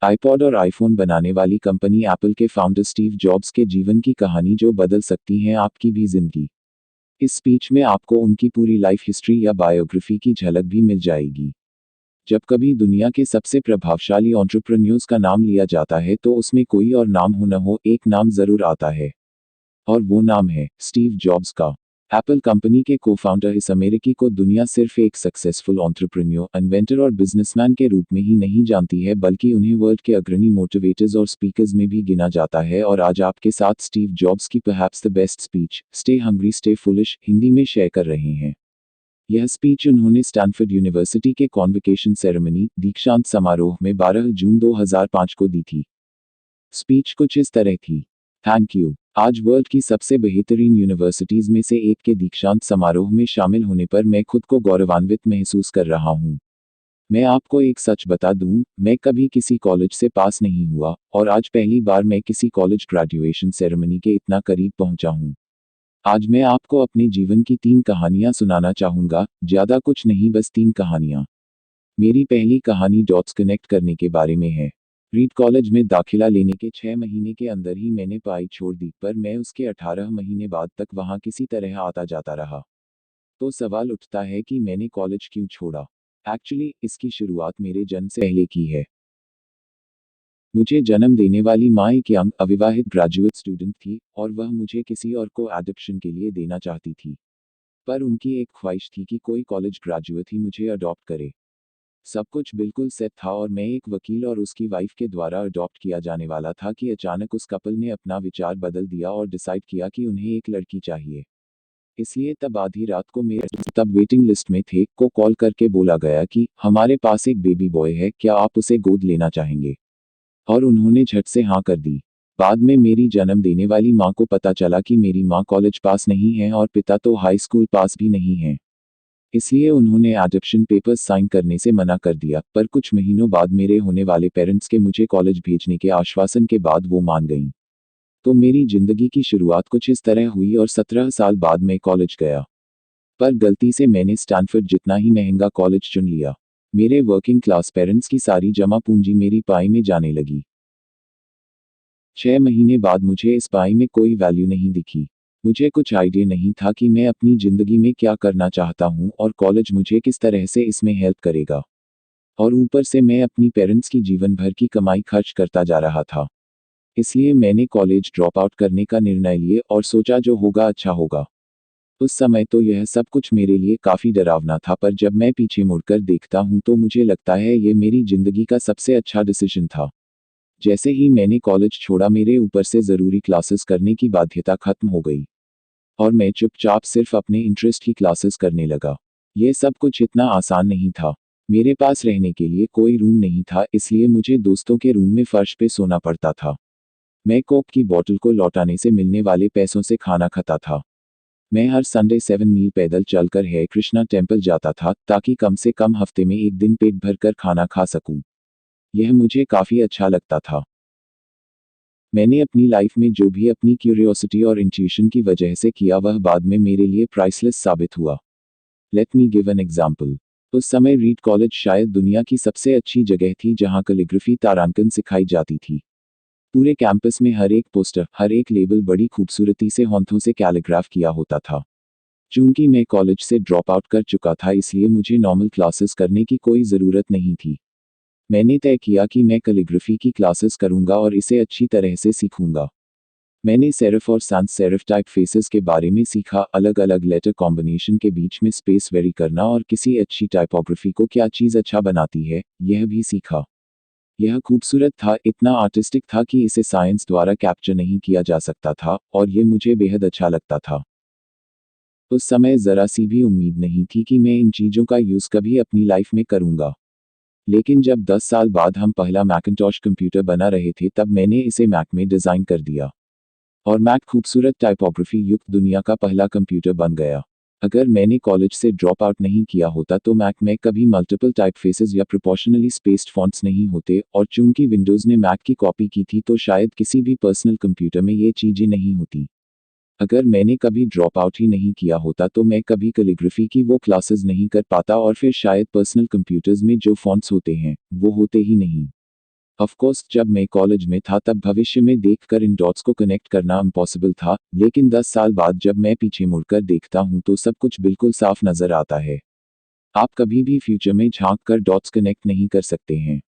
IPod और iPhone बनाने वाली कंपनी एप्पल के फाउंडर स्टीव जॉब्स के जीवन की कहानी जो बदल सकती है आपकी भी जिंदगी। इस स्पीच में आपको उनकी पूरी लाइफ हिस्ट्री या बायोग्राफी की झलक भी मिल जाएगी। जब कभी दुनिया के सबसे प्रभावशाली एंटरप्रेन्योर्स का नाम लिया जाता है तो उसमें कोई और नाम हो न हो एक नाम जरूर आता है, और वो नाम है स्टीव जॉब्स का। एप्पल कंपनी के को-फाउंडर इस अमेरिकी को दुनिया सिर्फ एक सक्सेसफुल एंटरप्रेन्योर, इन्वेंटर और बिजनेसमैन के रूप में ही नहीं जानती है, बल्कि उन्हें वर्ल्ड के अग्रणी मोटिवेटर्स और स्पीकर्स में भी गिना जाता है। और आज आपके साथ स्टीव जॉब्स की perhaps the best speech, stay hungry stay foolish, Hindi में शेयर कर रहे हैं। यह स्पीच उन्होंने स्टैनफोर्ड यूनिवर्सिटी के कॉन्वोकेशन सेरेमनी, दीक्षांत समारोह में 12 जून 2005 को दी थी। स्पीच कुछ इस तरह थी। Thank you. आज वर्ल्ड की सबसे बेहतरीन यूनिवर्सिटीज में से एक के दीक्षांत समारोह में शामिल होने पर मैं खुद को गौरवान्वित महसूस कर रहा हूँ। मैं आपको एक सच बता दूं, मैं कभी किसी कॉलेज से पास नहीं हुआ, और आज पहली बार मैं किसी कॉलेज ग्रेजुएशन सेरेमनी के इतना करीब पहुंचा हूँ। आज मैं आपको अपने जीवन की 3 कहानियां सुनाना चाहूंगा, ज्यादा कुछ नहीं, बस 3 कहानियां। मेरी पहली कहानी डॉट्स कनेक्ट करने के बारे में है। रीड कॉलेज में दाखिला लेने के 6 महीने के अंदर ही मैंने पढ़ाई छोड़ दी, पर मैं उसके 18 महीने बाद तक वहां किसी तरह आता जाता रहा। तो सवाल उठता है कि मैंने कॉलेज क्यों छोड़ा। एक्चुअली इसकी शुरुआत मेरे जन्म से पहले की है। मुझे जन्म देने वाली माँ एक यंग अविवाहित ग्रेजुएट स्टूडेंट थी, और वह मुझे किसी और को एडॉप्शन के लिए देना चाहती थी। पर उनकी एक ख्वाहिश थी कि कोई कॉलेज ग्रेजुएट ही मुझे अडॉप्ट करे। सब कुछ बिल्कुल सेट था और मैं एक वकील और उसकी वाइफ के द्वारा अडॉप्ट किया जाने वाला था कि अचानक उस कपल ने अपना विचार बदल दिया और डिसाइड किया कि उन्हें एक लड़की चाहिए। इसलिए तब आधी रात को मेरे तब वेटिंग लिस्ट में थे को कॉल करके बोला गया कि हमारे पास एक बेबी बॉय है, क्या आप उसे गोद लेना चाहेंगे। और उन्होंने झट से हाँ कर दी। बाद में मेरी जन्म देने वाली माँ को पता चला कि मेरी माँ कॉलेज पास नहीं है और पिता तो हाई स्कूल पास भी नहीं है। इसलिए उन्होंने एडॉप्शन पेपर्स साइन करने से मना कर दिया, पर कुछ महीनों बाद मेरे होने वाले पेरेंट्स के मुझे कॉलेज भेजने के आश्वासन के बाद वो मान गईं। तो मेरी जिंदगी की शुरुआत कुछ इस तरह हुई और 17 साल बाद मैं कॉलेज गया। पर गलती से मैंने स्टैनफोर्ड जितना ही महंगा कॉलेज चुन लिया। मेरे वर्किंग क्लास पेरेंट्स की सारी जमा पूंजी मेरी पढ़ाई में जाने लगी। 6 महीने बाद मुझे इस पढ़ाई में कोई वैल्यू नहीं दिखी। मुझे कुछ आइडिया नहीं था कि मैं अपनी ज़िंदगी में क्या करना चाहता हूँ और कॉलेज मुझे किस तरह से इसमें हेल्प करेगा। और ऊपर से मैं अपनी पेरेंट्स की जीवन भर की कमाई खर्च करता जा रहा था। इसलिए मैंने कॉलेज ड्रॉप आउट करने का निर्णय लिए और सोचा जो होगा अच्छा होगा। उस समय तो यह सब कुछ मेरे लिए काफ़ी डरावना था, पर जब मैं पीछे मुड़कर देखता हूँ तो मुझे लगता है ये मेरी ज़िंदगी का सबसे अच्छा डिसीजन था। जैसे ही मैंने कॉलेज छोड़ा मेरे ऊपर से ज़रूरी क्लासेस करने की बाध्यता खत्म हो गई, और मैं चुपचाप सिर्फ अपने इंटरेस्ट की क्लासेस करने लगा। ये सब कुछ इतना आसान नहीं था। मेरे पास रहने के लिए कोई रूम नहीं था, इसलिए मुझे दोस्तों के रूम में फर्श पे सोना पड़ता था। मैं कोक की बोतल को लौटाने से मिलने वाले पैसों से खाना खाता था। मैं हर संडे 7 मील पैदल चलकर है कृष्णा टेम्पल जाता था, ताकि कम से कम हफ्ते में एक दिन पेट भरकर खाना खा सकूं। यह मुझे काफ़ी अच्छा लगता था। मैंने अपनी लाइफ में जो भी अपनी क्यूरियोसिटी और इंट्यूशन की वजह से किया वह बाद में मेरे लिए प्राइसलेस साबित हुआ। Let me give an example. उस समय रीड कॉलेज शायद दुनिया की सबसे अच्छी जगह थी जहां कैलीग्राफी तारांकन सिखाई जाती थी। पूरे कैंपस में हर एक पोस्टर, हर एक लेबल बड़ी खूबसूरती से हाथों से कैलीग्राफ किया होता था। चूंकि मैं कॉलेज से ड्रॉप आउट कर चुका था, इसलिए मुझे नॉर्मल क्लासेस करने की कोई ज़रूरत नहीं थी। मैंने तय किया कि मैं कैलीग्राफी की क्लासेस करूंगा और इसे अच्छी तरह से सीखूंगा। मैंने सेरिफ और sans सेरिफ टाइप फेसेस के बारे में सीखा, अलग अलग लेटर कॉम्बिनेशन के बीच में स्पेस वेरी करना और किसी अच्छी टाइपोग्राफी को क्या चीज़ अच्छा बनाती है, यह भी सीखा। यह खूबसूरत था, इतना आर्टिस्टिक था कि इसे साइंस द्वारा कैप्चर नहीं किया जा सकता था, और ये मुझे बेहद अच्छा लगता था। उस समय ज़रा सी भी उम्मीद नहीं थी कि मैं इन चीज़ों का यूज़ कभी अपनी लाइफ में करूँगा। लेकिन जब 10 साल बाद हम पहला मैकिन्टॉश कंप्यूटर बना रहे थे, तब मैंने इसे मैक में डिज़ाइन कर दिया। और मैक खूबसूरत टाइपोग्राफी युक्त दुनिया का पहला कंप्यूटर बन गया। अगर मैंने कॉलेज से ड्रॉप आउट नहीं किया होता तो मैक में कभी मल्टीपल टाइपफेसेस या प्रोपोर्शनली स्पेस्ड फॉन्ट्स नहीं होते, और चूंकि विंडोज़ ने मैक की कॉपी की थी तो शायद किसी भी पर्सनल कंप्यूटर में ये चीज़ें नहीं होती। अगर मैंने कभी ड्रॉप आउट ही नहीं किया होता तो मैं कभी कैलीग्राफी की वो क्लासेस नहीं कर पाता, और फिर शायद पर्सनल कंप्यूटर्स में जो फॉन्ट्स होते हैं वो होते ही नहीं। ऑफ कोर्स जब मैं कॉलेज में था तब भविष्य में देखकर इन डॉट्स को कनेक्ट करना इम्पॉसिबल था, लेकिन 10 साल बाद जब मैं पीछे मुड़कर देखता हूँ तो सब कुछ बिल्कुल साफ नजर आता है। आप कभी भी फ्यूचर में झांक कर डॉट्स कनेक्ट नहीं कर सकते हैं।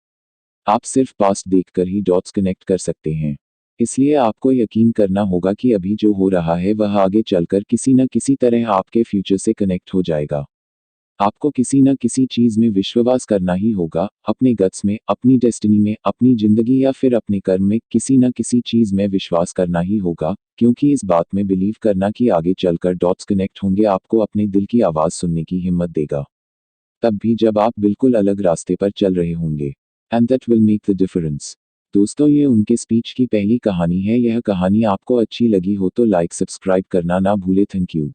आप सिर्फ पास्ट देखकर ही डॉट्स कनेक्ट कर सकते हैं। इसलिए आपको यकीन करना होगा कि अभी जो हो रहा है वह आगे चलकर किसी न किसी तरह आपके फ्यूचर से कनेक्ट हो जाएगा। आपको किसी न किसी चीज़ में विश्वास करना ही होगा, अपने गट्स में, अपनी डेस्टिनी में, अपनी ज़िंदगी या फिर अपने कर्म में किसी न किसी चीज़ में विश्वास करना ही होगा, क्योंकि इस बात में बिलीव करना कि आगे चलकर डॉट्स कनेक्ट होंगे आपको अपने दिल की आवाज़ सुनने की हिम्मत देगा। तब भी जब आप बिल्कुल अलग रास्ते पर चल रहे होंगे। And that will make the difference. दोस्तों ये उनके स्पीच की पहली कहानी है। यह कहानी आपको अच्छी लगी हो तो लाइक सब्सक्राइब करना ना भूले। Thank you.